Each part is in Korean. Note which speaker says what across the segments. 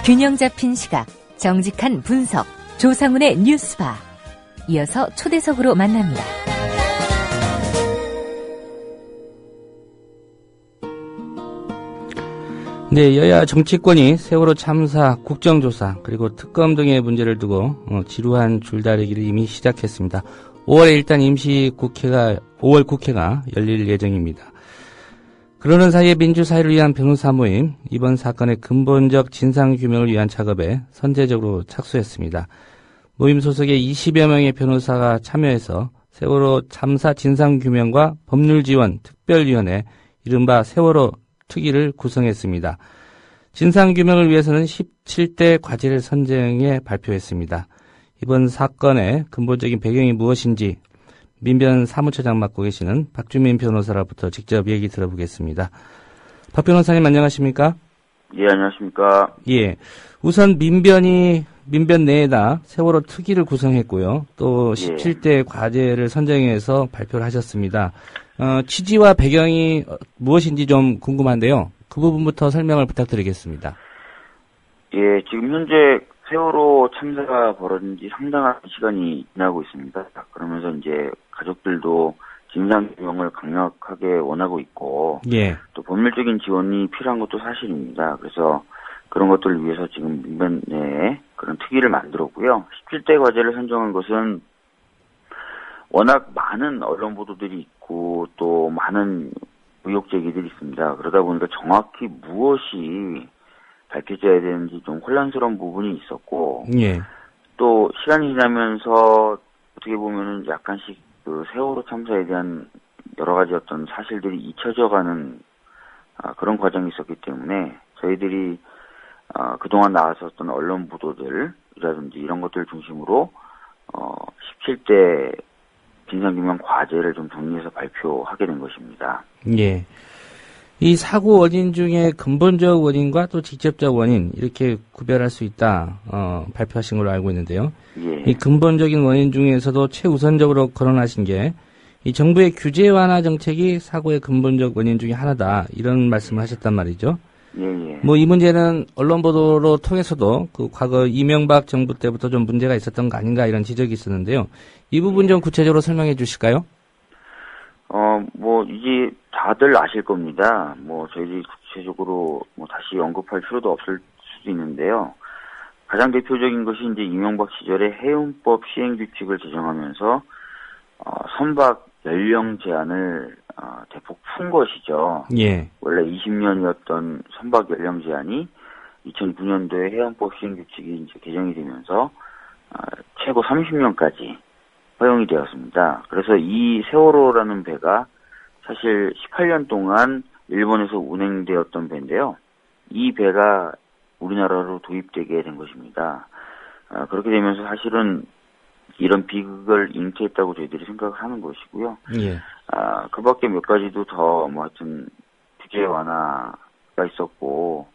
Speaker 1: 균형 잡힌 시각, 정직한 분석, 조상훈의 뉴스바. 이어서 초대석으로 만납니다.
Speaker 2: 네, 여야 정치권이 세월호 참사, 국정조사, 그리고 특검 등의 문제를 두고 지루한 줄다리기를 이미 시작했습니다. 5월에 일단 임시국회가, 5월 국회가 열릴 예정입니다. 그러는 사이에 민주사회를 위한 변호사 모임, 이번 사건의 근본적 진상규명을 위한 작업에 선제적으로 착수했습니다. 모임 소속의 20여 명의 변호사가 참여해서 세월호 참사 진상규명과 법률지원 특별위원회, 이른바 세월호 특위를 구성했습니다. 진상규명을 위해서는 17대 과제를 선정해 발표했습니다. 이번 사건의 근본적인 배경이 무엇인지 민변 사무처장 맡고 계시는 박주민 변호사로부터 직접 얘기 들어보겠습니다. 박 변호사님 안녕하십니까?
Speaker 3: 예, 안녕하십니까?
Speaker 2: 예. 우선 민변 내에다 세월호 특위를 구성했고요. 또 17대 과제를 선정해서 발표를 하셨습니다. 취지와 배경이 무엇인지 좀 궁금한데요. 그 부분부터 설명을 부탁드리겠습니다.
Speaker 3: 예, 지금 현재 세월호 참사가 벌어진 지 상당한 시간이 지나고 있습니다. 그러면서 이제 가족들도 진상규명을 강력하게 원하고 있고,
Speaker 2: 예.
Speaker 3: 또 법률적인 지원이 필요한 것도 사실입니다. 그래서 그런 것들을 위해서 지금 민변 내에 그런 특위를 만들었고요. 17대 과제를 선정한 것은 워낙 많은 언론 보도들이 있고 또 많은 의혹 제기들이 있습니다. 그러다 보니까 정확히 무엇이 밝혀져야 되는지 좀 혼란스러운 부분이 있었고,
Speaker 2: 예.
Speaker 3: 또 시간이 지나면서 어떻게 보면은 약간씩 그 세월호 참사에 대한 여러 가지 어떤 사실들이 잊혀져가는 그런 과정이 있었기 때문에 저희들이 그동안 나왔었던 언론 보도들이라든지 이런 것들을 중심으로 17대 진상규명 과제를 좀 정리해서 발표하게 된 것입니다.
Speaker 2: 예. 이 사고 원인 중에 근본적 원인과 또 직접적 원인 이렇게 구별할 수 있다 발표하신 걸로 알고 있는데요.
Speaker 3: 예.
Speaker 2: 이 근본적인 원인 중에서도 최우선적으로 거론하신 게 이 정부의 규제 완화 정책이 사고의 근본적 원인 중에 하나다 이런 말씀을 하셨단 말이죠.
Speaker 3: 예.
Speaker 2: 뭐 이 문제는 언론 보도로 통해서도 그 과거 이명박 정부 때부터 좀 문제가 있었던 거 아닌가 이런 지적이 있었는데요. 이 부분 좀 구체적으로 설명해 주실까요?
Speaker 3: 이제 다들 아실 겁니다. 저희들이 구체적으로 다시 언급할 필요도 없을 수도 있는데요. 가장 대표적인 것이 이제 이명박 시절에 해운법 시행규칙을 제정하면서, 선박 연령 제한을, 대폭 푼 것이죠.
Speaker 2: 예.
Speaker 3: 원래 20년이었던 선박 연령 제한이 2009년도에 해운법 시행규칙이 이제 개정이 되면서, 최고 30년까지 허용이 되었습니다. 그래서 이 세월호라는 배가 사실 18년 동안 일본에서 운행되었던 배인데요. 이 배가 우리나라로 도입되게 된 것입니다. 그렇게 되면서 사실은 이런 비극을 잉태했다고 저희들이 생각을 하는 것이고요.
Speaker 2: 예.
Speaker 3: 그 밖에 몇 가지도 더 하여튼 규제 완화가 있었고,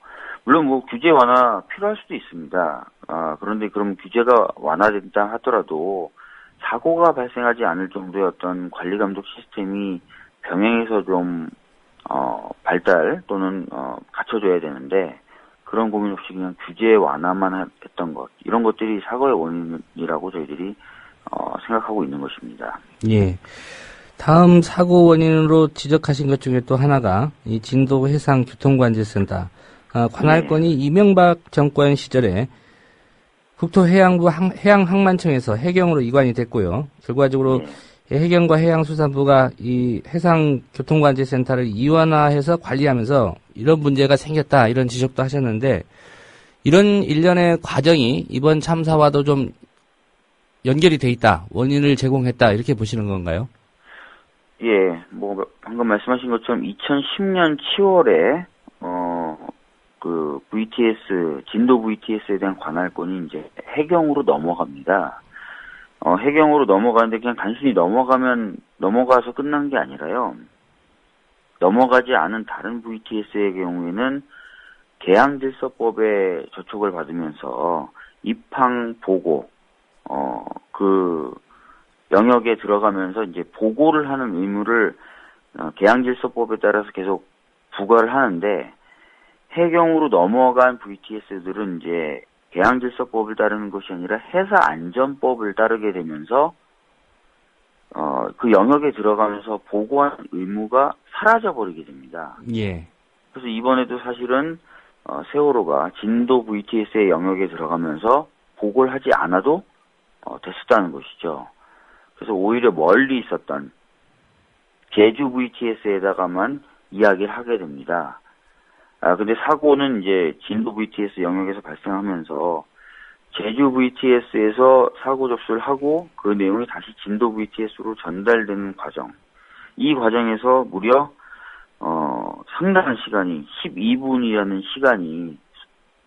Speaker 3: 물론 규제 완화 필요할 수도 있습니다. 그런데 그럼 규제가 완화된다 하더라도 사고가 발생하지 않을 정도의 어떤 관리 감독 시스템이 병행해서 좀 발달 또는 갖춰줘야 되는데 그런 고민 없이 그냥 규제 완화만 했던 것, 이런 것들이 사고의 원인이라고 저희들이 생각하고 있는 것입니다.
Speaker 2: 예. 다음 사고 원인으로 지적하신 것 중에 또 하나가 이 진도 해상 교통관제센터 관할권이 이명박 정권 시절에 국토해양부 해양항만청에서 해경으로 이관이 됐고요. 결과적으로 해경과 해양수산부가 이 해상교통관제센터를 이원화해서 관리하면서 이런 문제가 생겼다 이런 지적도 하셨는데 이런 일련의 과정이 이번 참사와도 좀 연결이 돼 있다, 원인을 제공했다 이렇게 보시는 건가요?
Speaker 3: 예, 방금 말씀하신 것처럼 2010년 7월에 진도 VTS에 대한 관할권이 이제 해경으로 넘어갑니다. 해경으로 넘어가는데 그냥 단순히 넘어가서 끝난 게 아니라요. 넘어가지 않은 다른 VTS의 경우에는 계양질서법에 저촉을 받으면서 입항 보고, 그 영역에 들어가면서 이제 보고를 하는 의무를 계양질서법에 따라서 계속 부과를 하는데 해경으로 넘어간 VTS들은 이제 개항질서법을 따르는 것이 아니라 해사안전법을 따르게 되면서 그 영역에 들어가면서 보고한 의무가 사라져버리게 됩니다.
Speaker 2: 예.
Speaker 3: 그래서 이번에도 사실은 세월호가 진도 VTS의 영역에 들어가면서 보고를 하지 않아도 됐었다는 것이죠. 그래서 오히려 멀리 있었던 제주 VTS에다가만 이야기를 하게 됩니다. 근데 사고는 이제 진도 VTS 영역에서 발생하면서 제주 VTS에서 사고 접수를 하고 그 내용이 다시 진도 VTS로 전달되는 과정. 이 과정에서 무려 상당한 시간이 12분이라는 시간이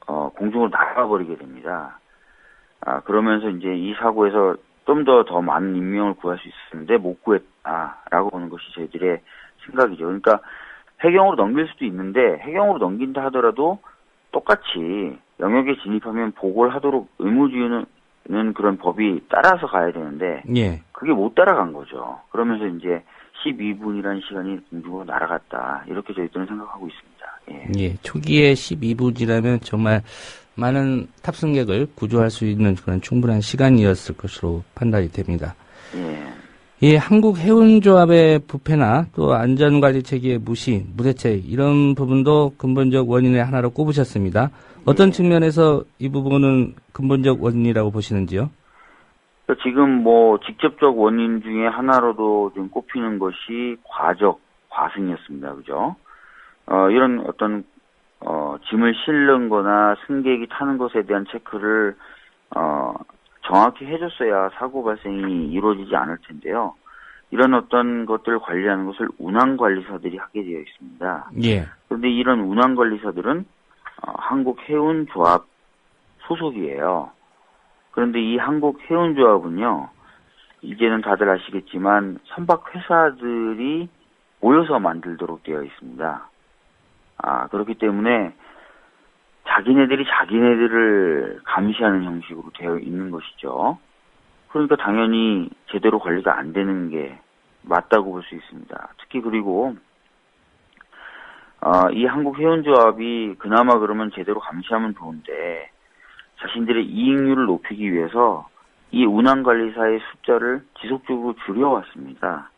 Speaker 3: 공중으로 나가버리게 됩니다. 그러면서 이제 이 사고에서 좀 더 많은 인명을 구할 수 있었는데 못 구했다라고 보는 것이 저희들의 생각이죠. 그러니까 해경으로 넘길 수도 있는데 해경으로 넘긴다 하더라도 똑같이 영역에 진입하면 보고를 하도록 의무주의는 그런 법이 따라서 가야 되는데
Speaker 2: 예.
Speaker 3: 그게 못 따라간 거죠. 그러면서 이제 12분이라는 시간이 공중으로 날아갔다. 이렇게 저희들은 생각하고 있습니다. 예.
Speaker 2: 예. 초기에 12분이라면 정말 많은 탑승객을 구조할 수 있는 그런 충분한 시간이었을 것으로 판단이 됩니다.
Speaker 3: 예.
Speaker 2: 이 한국해운조합의 부패나 또 안전관리 체계의 무시, 무대책 이런 부분도 근본적 원인의 하나로 꼽으셨습니다. 어떤 측면에서 이 부분은 근본적 원인이라고 보시는지요?
Speaker 3: 지금 직접적 원인 중에 하나로도 좀 꼽히는 것이 과승이었습니다. 그죠? 이런 어떤 짐을 실는 거나 승객이 타는 것에 대한 체크를 정확히 해줬어야 사고 발생이 이루어지지 않을 텐데요. 이런 어떤 것들을 관리하는 것을 운항관리사들이 하게 되어 있습니다.
Speaker 2: 예.
Speaker 3: 그런데 이런 운항관리사들은 한국해운조합 소속이에요. 그런데 이 한국해운조합은요, 이제는 다들 아시겠지만 선박회사들이 모여서 만들도록 되어 있습니다. 그렇기 때문에 자기네들이 자기네들을 감시하는 형식으로 되어 있는 것이죠. 그러니까 당연히 제대로 관리가 안 되는 게 맞다고 볼 수 있습니다. 특히 그리고 이 한국해운조합이 그나마 그러면 제대로 감시하면 좋은데 자신들의 이익률을 높이기 위해서 이 운항관리사의 숫자를 지속적으로 줄여왔습니다.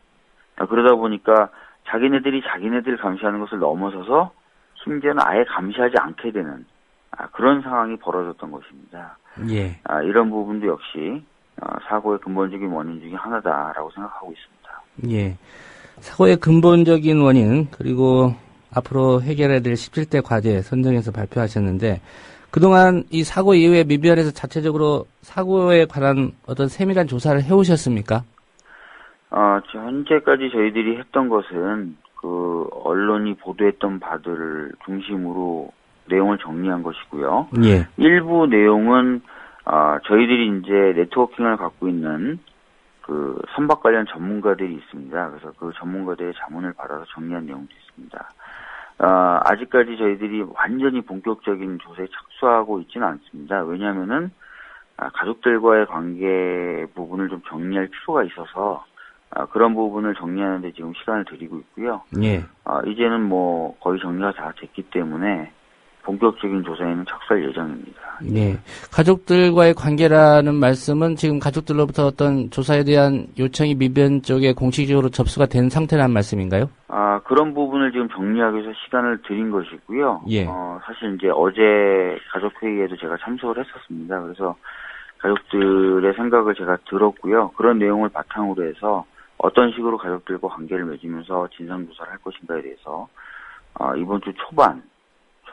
Speaker 3: 그러다 보니까 자기네들이 자기네들 감시하는 것을 넘어서서 심지어는 아예 감시하지 않게 되는 그런 상황이 벌어졌던 것입니다.
Speaker 2: 예.
Speaker 3: 이런 부분도 역시 사고의 근본적인 원인 중에 하나다라고 생각하고 있습니다.
Speaker 2: 예. 사고의 근본적인 원인 그리고 앞으로 해결해야 될 17대 과제 선정해서 발표하셨는데 그동안 이 사고 이후에 민변에서 자체적으로 사고에 관한 어떤 세밀한 조사를 해오셨습니까?
Speaker 3: 현재까지 저희들이 했던 것은 그 언론이 보도했던 바들을 중심으로 내용을 정리한 것이고요.
Speaker 2: 예.
Speaker 3: 일부 내용은 저희들이 이제 네트워킹을 갖고 있는 그 선박 관련 전문가들이 있습니다. 그래서 그 전문가들의 자문을 받아서 정리한 내용도 있습니다. 아직까지 저희들이 완전히 본격적인 조사에 착수하고 있지는 않습니다. 왜냐하면은 가족들과의 관계 부분을 좀 정리할 필요가 있어서 그런 부분을 정리하는데 지금 시간을 들이고 있고요.
Speaker 2: 예.
Speaker 3: 이제는 거의 정리가 다 됐기 때문에 본격적인 조사에는 착수할 예정입니다.
Speaker 2: 네. 가족들과의 관계라는 말씀은 지금 가족들로부터 어떤 조사에 대한 요청이 민변 쪽에 공식적으로 접수가 된 상태라는 말씀인가요?
Speaker 3: 그런 부분을 지금 정리하기 위해서 시간을 들인 것이고요.
Speaker 2: 예.
Speaker 3: 사실 이제 어제 가족회의에도 제가 참석을 했었습니다. 그래서 가족들의 생각을 제가 들었고요. 그런 내용을 바탕으로 해서 어떤 식으로 가족들과 관계를 맺으면서 진상조사를 할 것인가에 대해서 이번 주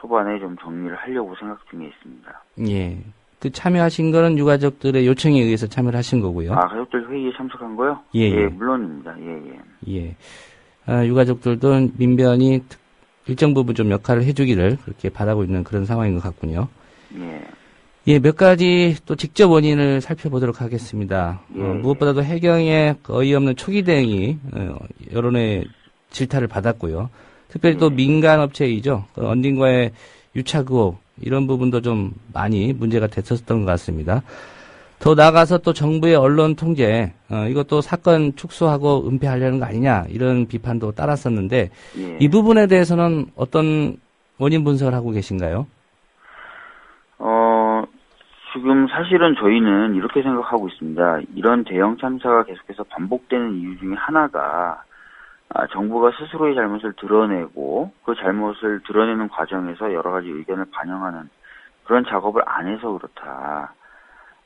Speaker 3: 초반에 좀 정리를 하려고 생각 중에 있습니다.
Speaker 2: 예. 그 참여하신 거는 유가족들의 요청에 의해서 참여를 하신 거고요.
Speaker 3: 가족들 회의에 참석한 거요?
Speaker 2: 예.
Speaker 3: 물론입니다. 예.
Speaker 2: 유가족들도 민변이 일정 부분 좀 역할을 해주기를 그렇게 바라고 있는 그런 상황인 것 같군요. 예, 몇 가지 또 직접 원인을 살펴보도록 하겠습니다. 무엇보다도 해경의 어이없는 초기 대응이 여론의 질타를 받았고요. 특별히 또 민간 업체이죠. 언딘가의 유착 의혹 이런 부분도 좀 많이 문제가 됐었던 것 같습니다. 더 나아가서 또 정부의 언론 통제 이것도 사건 축소하고 은폐하려는 거 아니냐 이런 비판도 따랐었는데 이 부분에 대해서는 어떤 원인 분석을 하고 계신가요?
Speaker 3: 지금 사실은 저희는 이렇게 생각하고 있습니다. 이런 대형 참사가 계속해서 반복되는 이유 중에 하나가 정부가 스스로의 잘못을 드러내고 그 잘못을 드러내는 과정에서 여러 가지 의견을 반영하는 그런 작업을 안 해서 그렇다.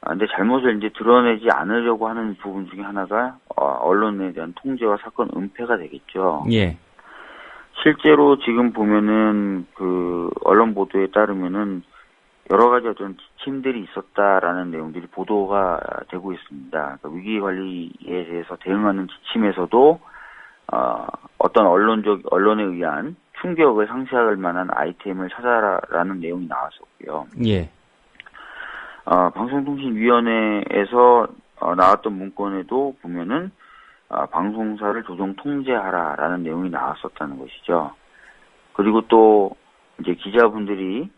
Speaker 3: 근데 잘못을 이제 드러내지 않으려고 하는 부분 중에 하나가 언론에 대한 통제와 사건 은폐가 되겠죠.
Speaker 2: 예.
Speaker 3: 실제로 지금 보면은 그 언론 보도에 따르면은 여러 가지 어떤 지침들이 있었다라는 내용들이 보도가 되고 있습니다. 그러니까 위기 관리에 대해서 대응하는 지침에서도 어떤 언론에 의한 충격을 상쇄할 만한 아이템을 찾아라라는 내용이 나왔었고요.
Speaker 2: 예.
Speaker 3: 방송통신위원회에서 나왔던 문건에도 보면은 방송사를 조정 통제하라라는 내용이 나왔었다는 것이죠. 그리고 또 이제 기자분들이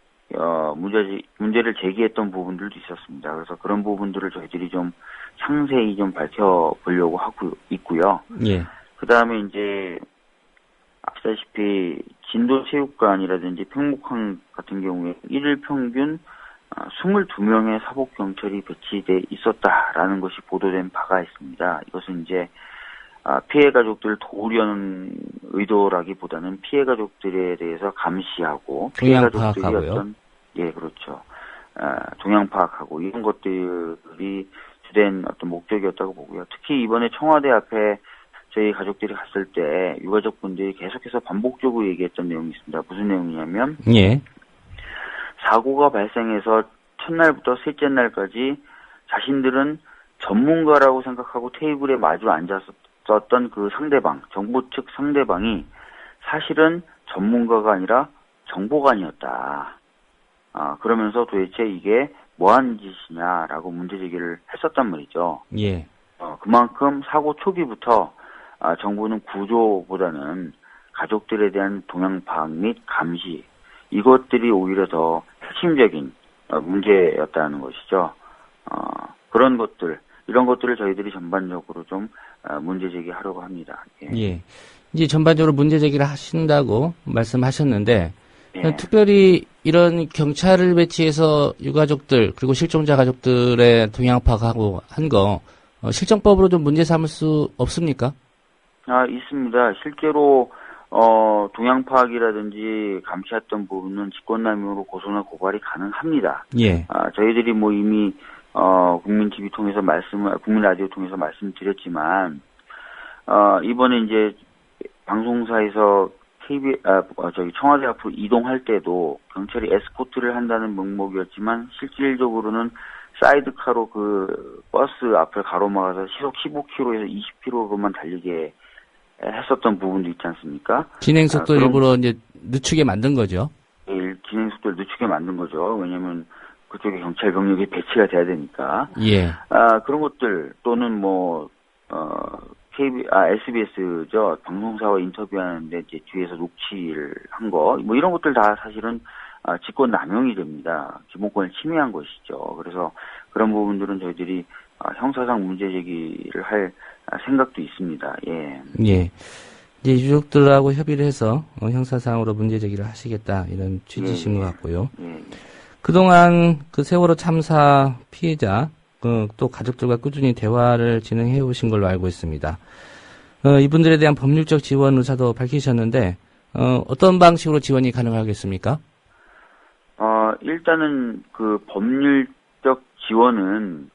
Speaker 3: 문제를 제기했던 부분들도 있었습니다. 그래서 그런 부분들을 저희들이 좀 상세히 좀 밝혀보려고 하고 있고요.
Speaker 2: 예.
Speaker 3: 그 다음에 이제 아시다시피 진도체육관이라든지 팽목항 같은 경우에 일일 평균 22명의 사복경찰이 배치돼 있었다라는 것이 보도된 바가 있습니다. 이것은 이제 피해 가족들을 도우려는 의도라기보다는 피해 가족들에 대해서 감시하고 피해 가족들이 어떤 그렇죠. 동향 파악하고 이런 것들이 주된 어떤 목적이었다고 보고요. 특히 이번에 청와대 앞에 저희 가족들이 갔을 때 유가족분들이 계속해서 반복적으로 얘기했던 내용이 있습니다. 무슨 내용이냐면
Speaker 2: 예.
Speaker 3: 사고가 발생해서 첫날부터 셋째 날까지 자신들은 전문가라고 생각하고 테이블에 마주 앉았었던 그 상대방, 정부 측 상대방이 사실은 전문가가 아니라 정보관이었다. 그러면서 도대체 이게 뭐한 짓이냐라고 문제제기를 했었단 말이죠.
Speaker 2: 예.
Speaker 3: 그만큼 사고 초기부터 정부는 구조보다는 가족들에 대한 동향 파악 및 감시 이것들이 오히려 더 핵심적인 문제였다는 것이죠. 그런 것들, 이런 것들을 저희들이 전반적으로 좀 문제 제기하려고 합니다. 예.
Speaker 2: 예. 이제 전반적으로 문제 제기를 하신다고 말씀하셨는데
Speaker 3: 예.
Speaker 2: 특별히 이런 경찰을 배치해서 유가족들 그리고 실종자 가족들의 동향 파악하고 한 거 실정법으로 좀 문제 삼을 수 없습니까?
Speaker 3: 있습니다. 실제로 동향 파악이라든지 감시했던 부분은 직권남용으로 고소나 고발이 가능합니다.
Speaker 2: 예.
Speaker 3: 저희들이 뭐 이미 국민 TV 통해서 국민 라디오 통해서 말씀드렸지만 이번에 이제 방송사에서 청와대 앞으로 이동할 때도 경찰이 에스코트를 한다는 명목이었지만 실질적으로는 사이드카로 그 버스 앞을 가로막아서 시속 15km에서 20km로만 달리게 했었던 부분도 있지 않습니까?
Speaker 2: 진행 속도 일부러 이제 늦추게 만든 거죠.
Speaker 3: 진행 속도를 늦추게 만든 거죠. 왜냐하면 그쪽에 경찰 병력이 배치가 돼야 되니까.
Speaker 2: 예.
Speaker 3: 그런 것들 또는 뭐 SBS죠. 방송사와 인터뷰하는데 이제 뒤에서 녹취를 한 거, 뭐 이런 것들 다 사실은 직권 남용이 됩니다. 기본권을 침해한 것이죠. 그래서 그런 부분들은 저희들이 형사상 문제 제기를 할 생각도 있습니다. 예.
Speaker 2: 예. 이제 유족들하고 협의를 해서 형사상으로 문제 제기를 하시겠다 이런 취지신 것 같고요.
Speaker 3: 예.
Speaker 2: 그동안 그 세월호 참사 피해자 또 가족들과 꾸준히 대화를 진행해 오신 걸로 알고 있습니다. 이분들에 대한 법률적 지원 의사도 밝히셨는데 어떤 방식으로 지원이 가능하겠습니까?
Speaker 3: 일단은 그 법률적 지원은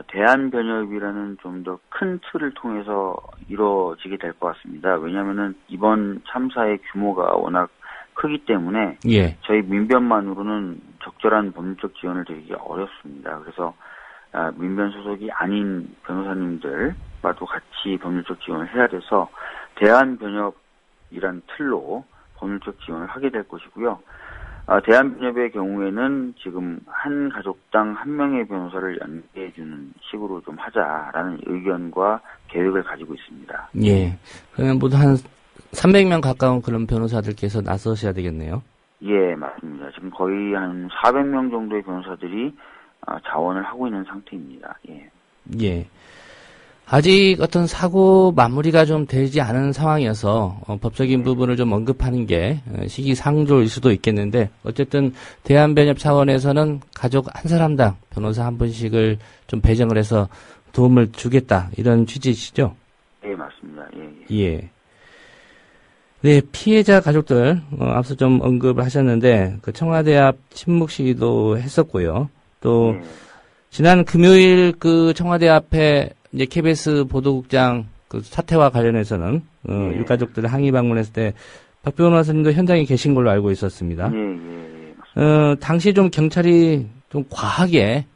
Speaker 3: 대한변협이라는 좀 더 큰 틀을 통해서 이루어지게 될 것 같습니다. 왜냐하면은 이번 참사의 규모가 워낙 크기 때문에
Speaker 2: 예.
Speaker 3: 저희 민변만으로는 적절한 법률적 지원을 드리기 어렵습니다. 그래서 민변 소속이 아닌 변호사님들과도 같이 법률적 지원을 해야 돼서 대한변협이란 틀로 법률적 지원을 하게 될 것이고요. 대한변협의 경우에는 지금 한 가족당 한 명의 변호사를 연계해주는 식으로 좀 하자라는 의견과 계획을 가지고 있습니다.
Speaker 2: 예. 그러면 모두 한 300명 가까운 그런 변호사들께서 나서셔야 되겠네요.
Speaker 3: 예, 맞습니다. 지금 거의 한 400명 정도의 변호사들이 자원을 하고 있는 상태입니다. 예.
Speaker 2: 예. 아직 어떤 사고 마무리가 좀 되지 않은 상황이어서 법적인 부분을 좀 언급하는 게 시기상조일 수도 있겠는데 어쨌든 대한변협 차원에서는 가족 한 사람당 변호사 한 분씩을 좀 배정을 해서 도움을 주겠다 이런 취지시죠?
Speaker 3: 예, 맞습니다. 예.
Speaker 2: 예. 네, 피해자 가족들 앞서 좀 언급을 하셨는데 그 청와대 앞 침묵 시위도 했었고요. 또 지난 금요일 그 청와대 앞에 이제 KBS 보도국장 그 사태와 관련해서는 유가족들 항의 방문했을 때 박 변호사님도 현장에 계신 걸로 알고 있었습니다. 당시 좀 경찰이 좀 과하게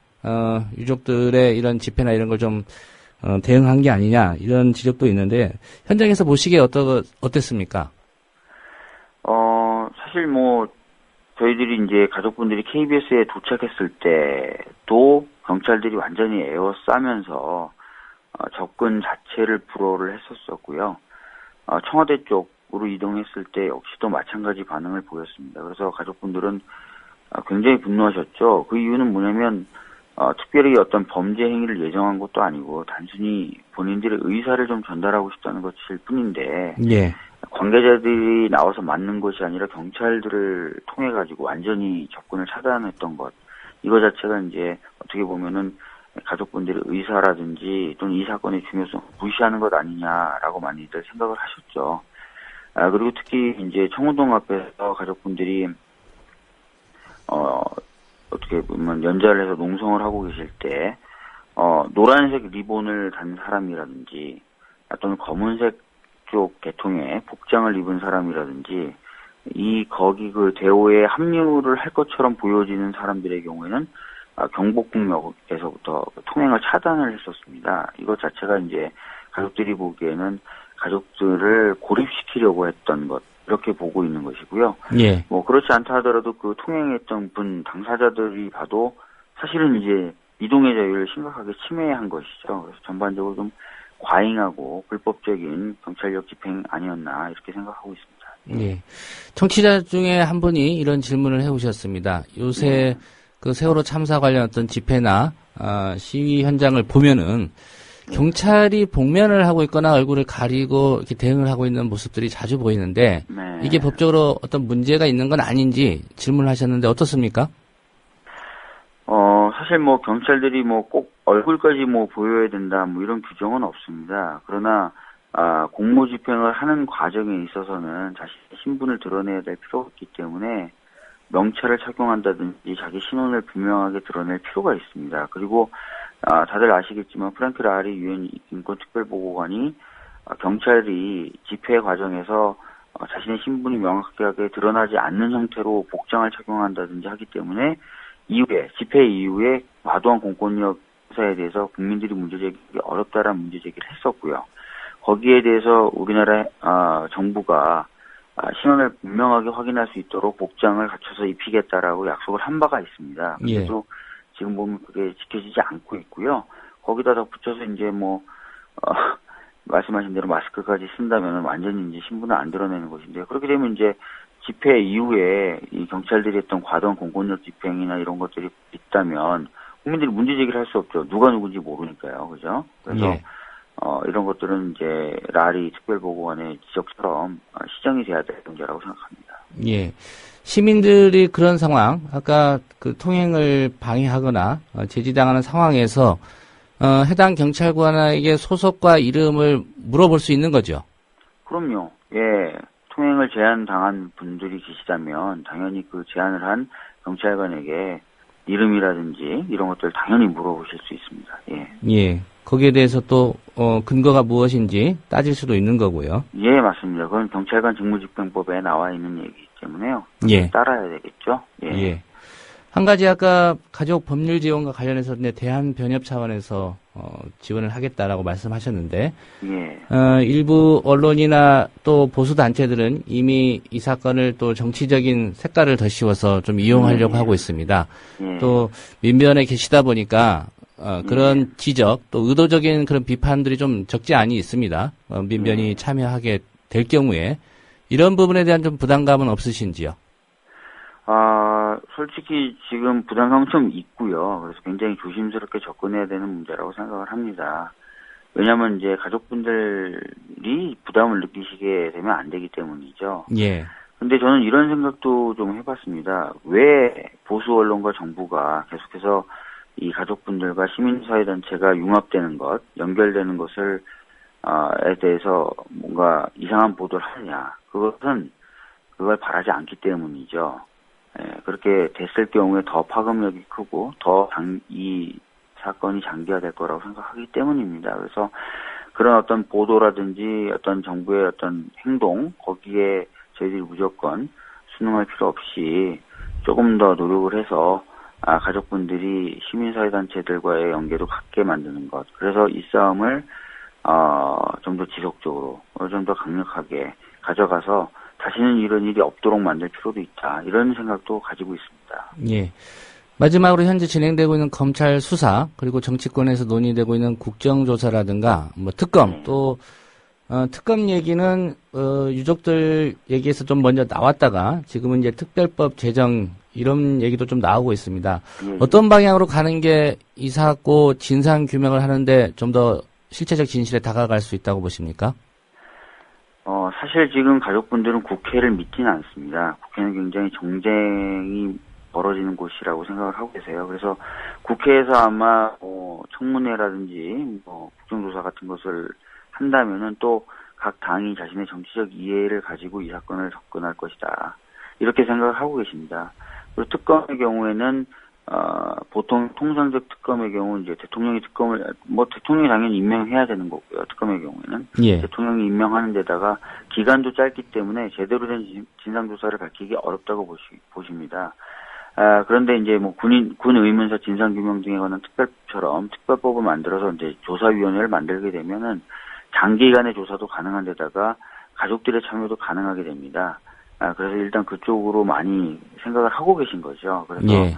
Speaker 2: 유족들의 이런 집회나 이런 걸 좀 대응한 게 아니냐 이런 지적도 있는데 현장에서 보시기에 어땠습니까?
Speaker 3: 사실 뭐 저희들이 이제 가족분들이 KBS에 도착했을 때도 경찰들이 완전히 에워싸면서 접근 자체를 불허를 했었었고요. 청와대 쪽으로 이동했을 때 역시도 마찬가지 반응을 보였습니다. 그래서 가족분들은 굉장히 분노하셨죠. 그 이유는 뭐냐면 특별히 어떤 범죄 행위를 예정한 것도 아니고 단순히 본인들의 의사를 좀 전달하고 싶다는 것일 뿐인데
Speaker 2: 예.
Speaker 3: 관계자들이 나와서 맞는 것이 아니라 경찰들을 통해 가지고 완전히 접근을 차단했던 것 이거 자체가 이제 어떻게 보면은 가족분들의 의사라든지 또는 이 사건의 중요성 무시하는 것 아니냐라고 많이들 생각을 하셨죠. 그리고 특히 이제 청운동 앞에서 가족분들이 어떻게 보면 연좌를 해서 농성을 하고 계실 때 노란색 리본을 단 사람이라든지 또는 검은색 쪽 계통의 복장을 입은 사람이라든지 거기 그 대오에 합류를 할 것처럼 보여지는 사람들의 경우에는 경복궁역에서부터 통행을 차단을 했었습니다. 이것 자체가 이제 가족들이 보기에는 가족들을 고립시키려고 했던 것 이렇게 보고 있는 것이고요.
Speaker 2: 예.
Speaker 3: 뭐 그렇지 않다 하더라도 그 통행했던 분 당사자들이 봐도 사실은 이제 이동의 자유를 심각하게 침해한 것이죠. 그래서 전반적으로 좀 과잉하고 불법적인 경찰력 집행 아니었나 이렇게 생각하고 있습니다.
Speaker 2: 예. 청취자 중에 한 분이 이런 질문을 해오셨습니다. 요새 그 세월호 참사 관련 어떤 집회나 시위 현장을 보면은 경찰이 복면을 하고 있거나 얼굴을 가리고 이렇게 대응을 하고 있는 모습들이 자주 보이는데 이게 법적으로 어떤 문제가 있는 건 아닌지 질문을 하셨는데 어떻습니까?
Speaker 3: 사실 뭐 경찰들이 뭐 꼭 얼굴까지 뭐 보여야 된다 뭐 이런 규정은 없습니다. 그러나 공무 집행을 하는 과정에 있어서는 자신의 신분을 드러내야 될 필요가 있기 때문에 명찰을 착용한다든지 자기 신원을 분명하게 드러낼 필요가 있습니다. 그리고 다들 아시겠지만 프랭크 라리 유엔 인권특별보고관이 경찰이 집회 과정에서 자신의 신분이 명확하게 드러나지 않는 형태로 복장을 착용한다든지 하기 때문에 집회 이후에 과도한 공권력사에 대해서 국민들이 문제제기가 어렵다라는 문제제기를 했었고요. 거기에 대해서 우리나라 정부가 신원을 분명하게 확인할 수 있도록 복장을 갖춰서 입히겠다라고 약속을 한 바가 있습니다. 그래도 지금 보면 그게 지켜지지 않고 있고요. 거기다 덧붙여서 이제 말씀하신 대로 마스크까지 쓴다면 완전히 이제 신분을 안 드러내는 것인데요. 그렇게 되면 이제 집회 이후에 이 경찰들이 했던 과도한 공권력 집행이나 이런 것들이 있다면 국민들이 문제 제기를 할 수 없죠. 누가 누군지 모르니까요. 그죠? 그래서 이런 것들은 이제 라리 특별보고관의 지적처럼 시정이 돼야 될 문제라고 생각합니다.
Speaker 2: 예. 시민들이 그런 상황, 아까 그 통행을 방해하거나 제지당하는 상황에서 해당 경찰관에게 소속과 이름을 물어볼 수 있는 거죠?
Speaker 3: 그럼요. 예. 통행을 제한당한 분들이 계시다면 당연히 그 제한을 한 경찰관에게 이름이라든지 이런 것들 당연히 물어보실 수 있습니다. 예.
Speaker 2: 예. 거기에 대해서 또 근거가 무엇인지 따질 수도 있는 거고요.
Speaker 3: 예, 맞습니다. 그건 경찰관 직무집행법에 나와 있는 얘기이기 때문에요.
Speaker 2: 예.
Speaker 3: 따라야 되겠죠. 예.
Speaker 2: 예. 한 가지 아까 가족 법률 지원과 관련해서 대한변협 차원에서 지원을 하겠다라고 말씀하셨는데 일부 언론이나 또 보수 단체들은 이미 이 사건을 또 정치적인 색깔을 더 씌워서 좀 이용하려고 하고 있습니다. 또 민변에 계시다 보니까 그런 지적 또 의도적인 그런 비판들이 좀 적지 않이 있습니다. 민변이 참여하게 될 경우에 이런 부분에 대한 좀 부담감은 없으신지요?
Speaker 3: 솔직히 지금 부담감은 좀 있고요. 그래서 굉장히 조심스럽게 접근해야 되는 문제라고 생각을 합니다. 왜냐하면 이제 가족분들이 부담을 느끼시게 되면 안 되기 때문이죠.
Speaker 2: 예.
Speaker 3: 근데 저는 이런 생각도 좀 해봤습니다. 왜 보수 언론과 정부가 계속해서 이 가족분들과 시민사회단체가 융합되는 것, 연결되는 것을 에 대해서 뭔가 이상한 보도를 하느냐. 그것은 그걸 바라지 않기 때문이죠. 그렇게 됐을 경우에 더 파급력이 크고 더 이 사건이 장기화될 거라고 생각하기 때문입니다. 그래서 그런 어떤 보도라든지 어떤 정부의 어떤 행동, 거기에 저희들이 무조건 순응할 필요 없이 조금 더 노력을 해서 가족분들이 시민사회단체들과의 연계도 갖게 만드는 것. 그래서 이 싸움을 좀 더 지속적으로, 좀 더 강력하게 가져가서 다시는 이런 일이 없도록 만들 필요도 있다. 이런 생각도 가지고 있습니다.
Speaker 2: 예. 마지막으로 현재 진행되고 있는 검찰 수사, 그리고 정치권에서 논의되고 있는 국정조사라든가, 뭐 특검, 또, 특검 얘기는, 유족들 얘기에서 좀 먼저 나왔다가, 지금은 이제 특별법 제정, 이런 얘기도 좀 나오고 있습니다. 어떤 방향으로 가는 게 이 사고 진상 규명을 하는데 좀 더 실체적 진실에 다가갈 수 있다고 보십니까?
Speaker 3: 사실 지금 가족분들은 국회를 믿지는 않습니다. 국회는 굉장히 정쟁이 벌어지는 곳이라고 생각을 하고 계세요. 그래서 국회에서 아마 청문회라든지 국정조사 같은 것을 한다면은 또 각 당이 자신의 정치적 이해를 가지고 이 사건을 접근할 것이다. 이렇게 생각을 하고 계십니다. 그리고 특검의 경우에는 보통 통상적 특검의 경우 이제 대통령이 대통령이 당연히 임명해야 되는 거고요. 특검의 경우에는
Speaker 2: 예.
Speaker 3: 대통령이 임명하는 데다가 기간도 짧기 때문에 제대로 된 진상조사를 밝히기 어렵다고 보십니다. 그런데 이제 군 의문사 진상규명 등에 관한 특별법처럼 특별법을 만들어서 이제 조사위원회를 만들게 되면은 장기간의 조사도 가능한 데다가 가족들의 참여도 가능하게 됩니다. 그래서 일단 그쪽으로 많이 생각을 하고 계신 거죠. 그래서
Speaker 2: 예.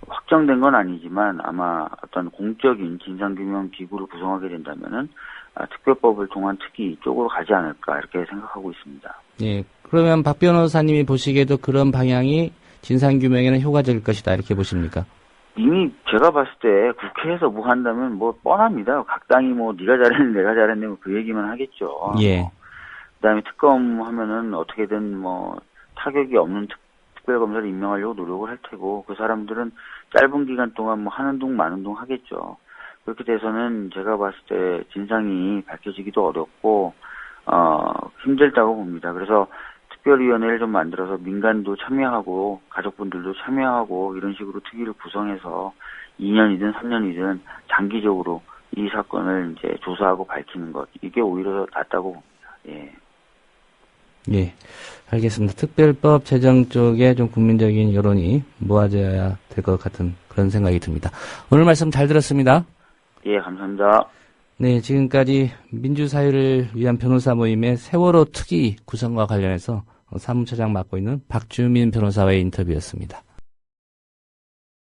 Speaker 3: 확정된 건 아니지만 아마 어떤 공적인 진상규명 기구를 구성하게 된다면은 특별법을 통한 특위 쪽으로 가지 않을까 이렇게 생각하고 있습니다.
Speaker 2: 예. 그러면 박 변호사님이 보시기에도 그런 방향이 진상규명에는 효과적일 것이다 이렇게 보십니까?
Speaker 3: 이미 제가 봤을 때 국회에서 뭐 한다면 뻔합니다. 각 당이 네가 잘했네 내가 잘했네 그 얘기만 하겠죠.
Speaker 2: 예.
Speaker 3: 그다음에 특검 하면은 어떻게든 타격이 없는 특별검사를 임명하려고 노력을 할 테고 그 사람들은 짧은 기간 동안 하는 둥 마는 둥 하겠죠. 그렇게 돼서는 제가 봤을 때 진상이 밝혀지기도 어렵고 힘들다고 봅니다. 그래서 특별위원회를 좀 만들어서 민간도 참여하고 가족분들도 참여하고 이런 식으로 특위를 구성해서 2년이든 3년이든 장기적으로 이 사건을 이제 조사하고 밝히는 것 이게 오히려 낫다고 봅니다. 예.
Speaker 2: 예, 알겠습니다. 특별법 제정 쪽에 좀 국민적인 여론이 모아져야 될 것 같은 그런 생각이 듭니다. 오늘 말씀 잘 들었습니다.
Speaker 3: 예, 감사합니다.
Speaker 2: 네, 지금까지 민주사회를 위한 변호사 모임의 세월호 특위 구성과 관련해서 사무처장 맡고 있는 박주민 변호사와의 인터뷰였습니다.